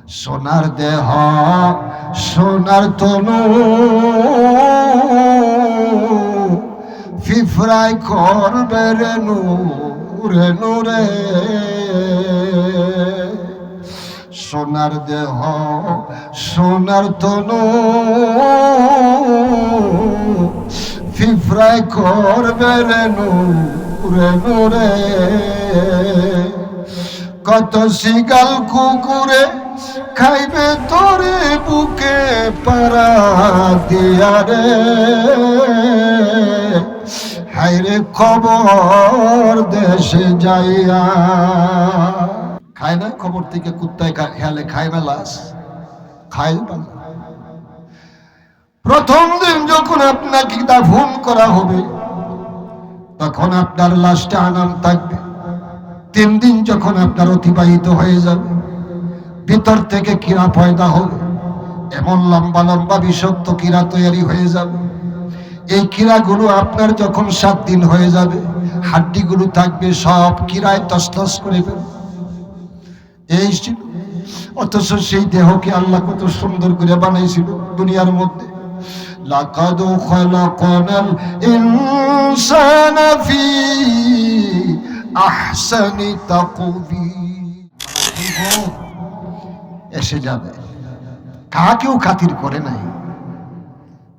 সোনার দেহ সোনার তনু ফিফরাই করবে রে নূরে নূরে। সোনার দেহ সোনার তনু ফিফরাই করবে রে নূরে নূরে। কত শিগাল কুকুরে খাইবে তোরে বুকে পারা দিয়া রে। হায়রে খবর দেশে যাইয়া। খায় না খবর থেকে কুত্তায় খেয়ালে খায় না লাশ খায়। প্রথম দিন যখন আপনাকে দাফন করা হবে তখন আপনার লাশটা আনাম থাকবে। 3 দিন যখন আপনার অতিবাহিত হয়ে যাবে ভিতর থেকে কীড়া পয়দা হবে। এমন লম্বা লম্বা বিষাক্ত কীড়া তৈরি হয়ে যাবে। এই কীড়াগুলো আপনার যখন 7 দিন হয়ে যাবে হাড্ডিগুলো থাকবে সব কীড়ায় তছনছ করে ফেলবে। এই ছিল। অথচ সেই দেহকে আল্লাহ কত সুন্দর করে বানাইছিল দুনিয়ার মধ্যে। লাকাদ খালাকনাল ইনসানা ফি আহসানি তাকওয়িম। এসে যাবে, কাকেও খাতির করে নাই।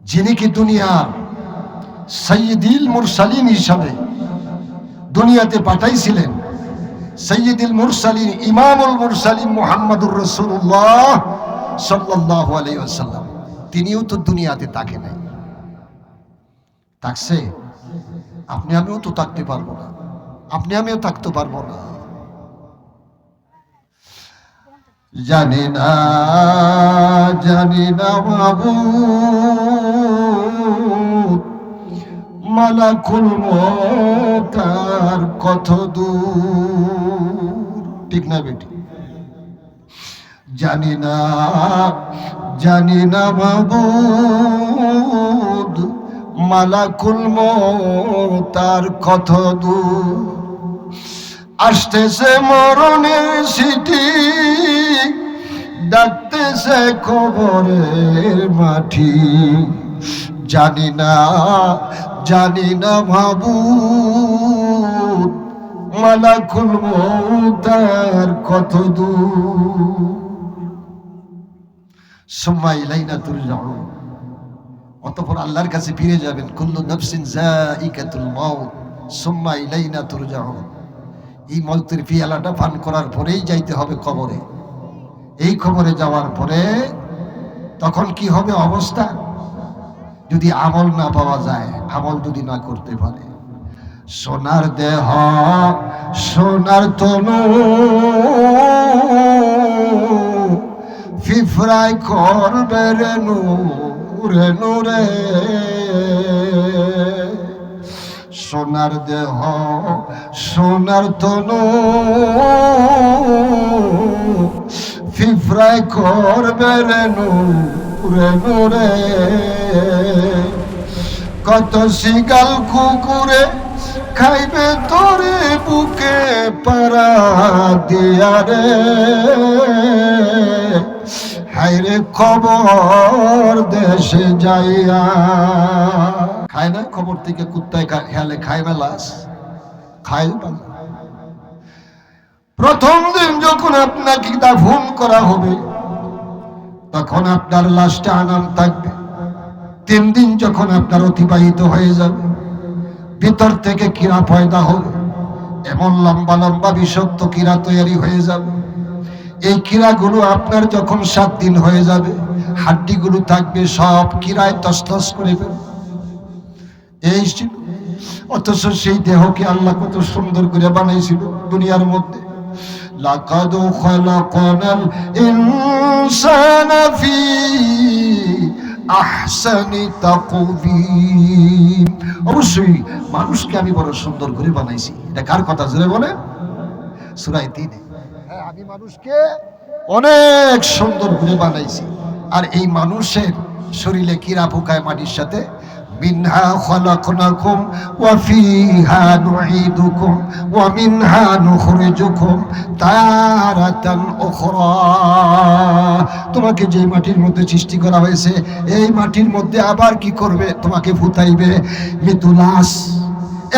যিনি কি দুনিয়ার সাইয়্যিদুল মুরসালিন হিসাবে দুনিয়াতে পাঠাইছিলেন, সাইয়্যিদুল মুরসালিন ইমামুল মুরসালিন মুহাম্মদুর রাসূলুল্লাহ সাল্লাল্লাহু আলাইহি ওয়াসাল্লাম, তিনিও তো দুনিয়াতে থাকে নাই। থাকছে? আপনি আমিও তো থাকতে পারবো না, আপনি আমিও থাকতে পারবো না। জানি না মাবুদ মালাকুল মউত আর কত দূর। ঠিক না বেটি? জানি না মাবুদ মালাকুল মউত আর কত দূর। আসতেছে মরণের সিটি, ডাকতেছে কবরের মাটি। জানি না মাবুদ মালাকুল মউত আর কত দূর। সুম্মা ইলাইনা তুরজাউন, অতঃপর আল্লাহর কাছে ফিরে যাবেন। কুল্লু নাফসিন যায়িকাতুল মাউত সুম্মা ইলাইনা তুরজাউন। এই মৌতের পিয়ালাটা পান করার পরেই যাইতে হবে কবরে। এই কবরে যাওয়ার পরে তখন কি হবে অবস্থা? যদি আমল না পাওয়া যায়, আমল যদি না করতে পারে, সোনার দেহ সোনার তনু ফিফরাই করবে রে নূরে নূরে। সোনার দেহ সোনার তনু ফিফরাই করবে রে নূরে নূরে। কত শিগাল কুকুরে খাইবে তোরে বুকে পারা দিয়া রে। হায়রে খবর দেশে যাইয়া। খায় না খবর থেকে কুত্তায় খেয়ালে খায় না লাশ খায় না। প্রথম দিন যখন আপনাকে দাফন করা হবে তখন আপনার লাশটা আনাম থাকবে। 3 দিন যখন আপনার অতিবাহিত হয়ে যাবে ভিতর থেকে কীড়া পয়দা হবে। এমন লম্বা লম্বা বিষাক্ত কীড়া তৈরি হয়ে যাবে। এই কীড়াগুলো আপনার যখন 7 দিন হয়ে যাবে হাড্ডিগুলো থাকবে সব কীড়ায় তছনছ করে ফেলবে। এই ছিল। অথচ সেই দেহকে আল্লাহ কত সুন্দর করে বানাইছিল দুনিয়ার মধ্যে। লাকাদ খালাকনাল ইনসানা ফি আহসানি তাকওয়িম। অবশ্যই মানুষকে আমি বড় সুন্দর করে বানাইছি। এটা কার কথা জোরে বলে? সূরা 3। হ্যাঁ, আমি মানুষকে অনেক সুন্দর করে বানাইছি। আর এই মানুষের শরীরে কীড়া পোকায় মাটির সাথে মিনহা খালাকনাকুম ওয়া ফিহা নুঈদুকুম ওয়া মিনহা নুখরিজুকুম তারাতান উখরা। তোমাকে যে মাটির মধ্যে সৃষ্টি করা হয়েছে এই মাটির মধ্যে আবার কি করবে? তোমাকে ফুটাইবে মৃত্যু লাশ।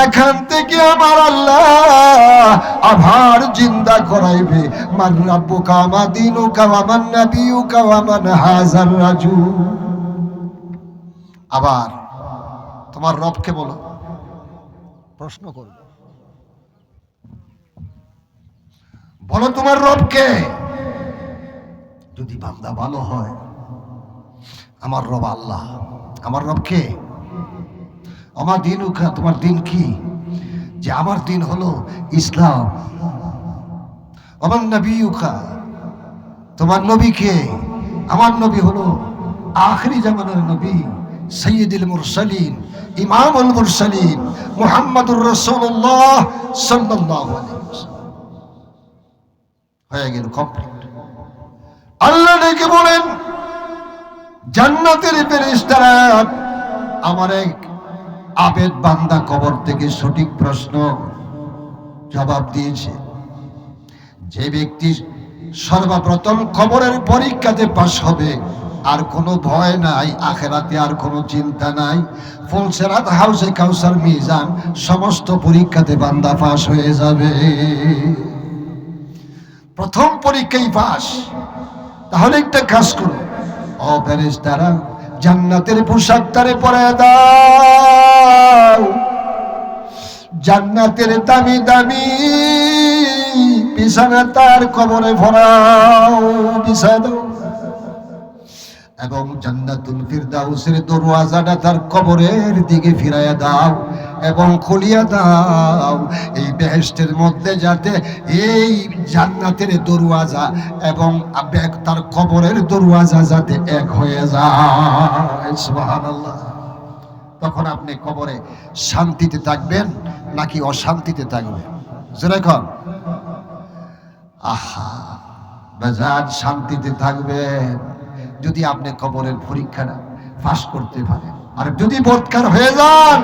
এখান থেকে আমার আল্লাহ আবার জিন্দা করাইবে। মান রাব্বুকা ওয়া দীনুকা ওয়া মান নাবিয়ুকা ওয়া মান হাযার রাজুল। আবার তোমার রবকে বলো, প্রশ্ন করবে, বলো তোমার রবকে। যদি বান্দা ভালো হয়, আমার রব আল্লাহ। আমার রবকে, আমার দিন উখা, তোমার দিন কি? যে আমার দিন হলো ইসলাম। আমার নবী উখা, তোমার নবীকে, আমার নবী হলো আখরি জামানার নবী, সৈয়দুল মুরসালিন, ইমামুল মুরসালিন, মুহাম্মদুর রাসূলুল্লাহ সাল্লাল্লাহু আলাইহি ওয়াসাল্লাম। হয়ে গেল কমপ্লিট। আল্লাহ ডেকে বলেন, জান্নাতের ফেরেশতারা আমার এক আবেদ বান্দা কবর থেকে সঠিক প্রশ্ন জবাব দিয়েছে। যে ব্যক্তি সর্বপ্রথম কবরের পরীক্ষাতে পাশ হবে, আর কোনো ভয় নাই, আখেরাতে আর কোনো চিন্তা নাই, ফুলসেরাত, হাউসে কাউসার, মিজান, সমস্ত পরীক্ষাতে বান্দা পাশ হয়ে যাবে। প্রথম পরীক্ষায় পাশ। তাহলে একটা কাজ করো, ও ফেরেশতারা, জান্নাতের পোশাক তারে পরায় দাও, জান্নাতের দামি দামি বিছানা তার কবরে ভরাও, বিছায় দাও, এবং জান্নাতুল ফিরদাউসের দরওয়াজাটা তার কবরের দিকে ফিরাইয়া দাও এবং খুলিয়া দাও। এই বেহেশতের মধ্যে যাতে এই জান্নাতের দরওয়াজা এবং তার কবরের দরওয়াজা যাতে এক হয়ে যায়। সুবহানাল্লাহ। তখন আপনি কবরে শান্তিতে থাকবেন নাকি অশান্তিতে থাকবেন? যেরকম আহা বেজান শান্তিতে থাকবেন যদি আপনি কবরের পরীক্ষাটা পাস করতে পারেন। আর যদি বৎকার হয়ে যান,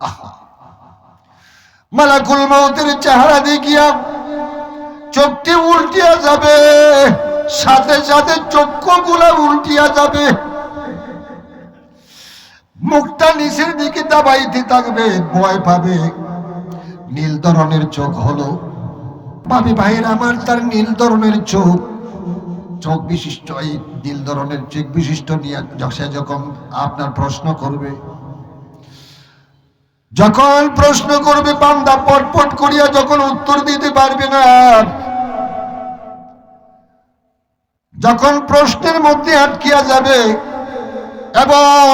আহা, মালাকুল মউতের চেহারা দেখিয়া চোখটি উল্টিয়া যাবে, সাথে সাথে চক্ষুগুলা উল্টিয়া যাবে, মুখটা নিচের দিকে দাবাইতে থাকবে, ভয় পাবে। নীল ধরনের চোখ হলো, ভাবি ভাইয়ের আমার, তার নীল ধরনের চোখ, চোখ বিশিষ্ট, এই নীল ধরনের চোখ বিশিষ্ট নিয়ে সে যখন আপনার প্রশ্ন করবে, যখন প্রশ্ন করবে, বান্দা পটপট করিয়া যখন উত্তর দিতে পারবে না, যখন প্রশ্নের মধ্যে আটকিয়া যাবে, এবং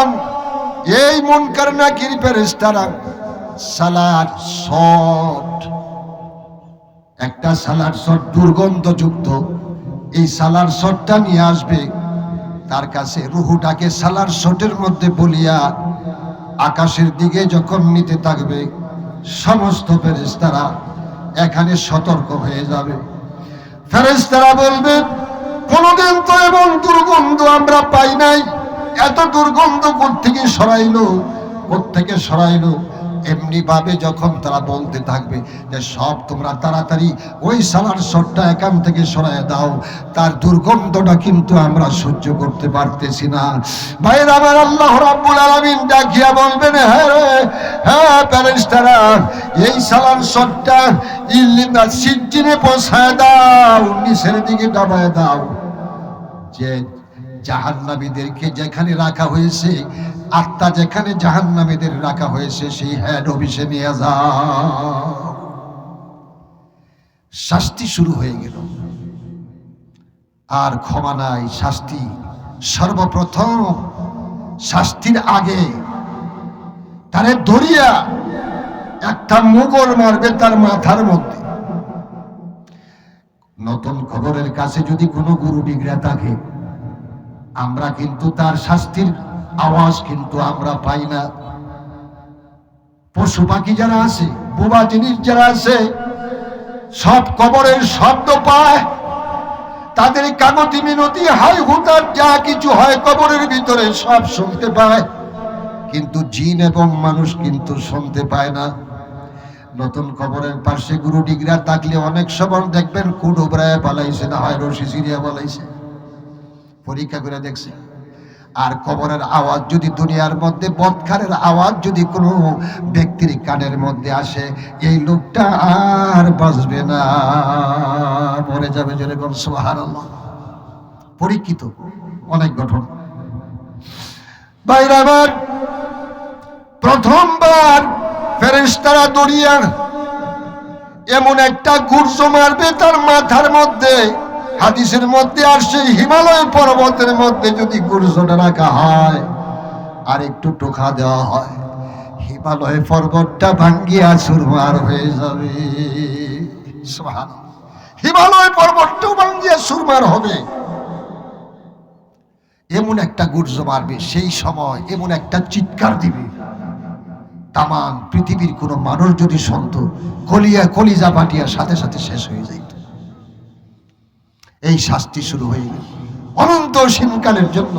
এই মুনকার নাকির ফেরেশতারা সালাদ শট, একটা সালাদ শট দুর্গন্ধযুক্ত, এই সালার শটটা নিয়ে আসবে তার কাছে, রুহুটাকে সালার শটের মধ্যে বলিয়া আকাশের দিকে যখন নিতে থাকবে, সমস্ত ফেরেশতারা এখানে সতর্ক হয়ে যাবে। ফেরেশতারা বলবে, কোনদিন তো এমন দুর্গন্ধ আমরা পাই নাই, এত দুর্গন্ধ কোত্থেকে সরাইলো, কোত্থেকে সরাইলো। এমনি ভাবে যখন তারা বলতে থাকবে যে সব তোমরা তাড়াতাড়ি ওই সালার শটটা এখান থেকে সরায় দাও, তার দুর্গন্ধটা কিন্তু আমরা সহ্য করতে পারতেছি না। ভাইরা আমার, আল্লাহ রাব্বুল আলামিন ডাকিয়া বলবেন, হ্যাঁ ফেরেশতারা, এই সালার শটটা ইল্লিনা সিজ্জিনে পৌঁছায় দাও, নিচের দিকে দাবায় দাও। যে জাহান্নামীদেরকে যেখানে রাখা হয়েছে, আত্মা যেখানে জাহান্নামীদের রাখা হয়েছে, সেই হেড অফিসে নিয়ে যাও। শাস্তি শুরু হয়ে গেল, আর ক্ষমা নাই। শাস্তি সর্বপ্রথম, শাস্তির আগে তারে ধরিয়া একটা মুগর মারবে তার মাথার মধ্যে। নতুন খবরের কাছে যদি কোনো গুরু ডিগরা থাকে, আমরা কিন্তু তার শাস্তির আওয়াজ কিন্তু আমরা পাই না। পশু পাখি যারা আছে, বোবা জিনিস যারা আছে, সব কবরের শব্দ পায়, তাদের কাগতি মিনতি হাই হুতার যা কিছু হয় কবরের ভিতরে সব শুনতে পায়, কিন্তু জিন এবং মানুষ কিন্তু শুনতে পায় না। নতুন কবরের পাশে গুরু ডিগরা থাকলে অনেক সময় দেখবেন কুড উবরায় পালাইছে, না হয় রশি সিরিয়া পালাইছে। পরীক্ষা করে দেখছে। আর কবরের আওয়াজ যদি দুনিয়ার মধ্যে বদকারের আওয়াজ যদি কোনো ব্যক্তির কানের মধ্যে আসে, এই লোকটা আর বাঁচবে না, মরে যাবে। যেরকম সুবহানাল্লাহ। পরীক্ষিত অনেক ঘটনা। ভাইরা আমার, প্রথমবার ফেরেশতারা দড়িয়া এমন একটা গুর্জ মারবে তার মাথার মধ্যে। হাদিসের মধ্যে আসছে হিমালয় পর্বতের মধ্যে যদি গুর্জটা রাখা হয় আর একটু টোকা দেওয়া হয়, হিমালয় পর্বতটা ভাঙ্গিয়া চুরমার হয়ে যাবে। সুবহানাল্লাহ। হিমালয় পর্বতটাও ভাঙ্গিয়া চুরমার হবে। এমন একটা গুর্জ মারবে, সেই সময় এমন একটা চিৎকার দিবে, তামাম পৃথিবীর কোন মানুষ যদি শুনত, কলিজা পাটিয়া সাথে সাথে শেষ হয়ে যাইত। এই শাস্তি শুরু হয়ে গেল অনন্ত সীমকালের জন্য।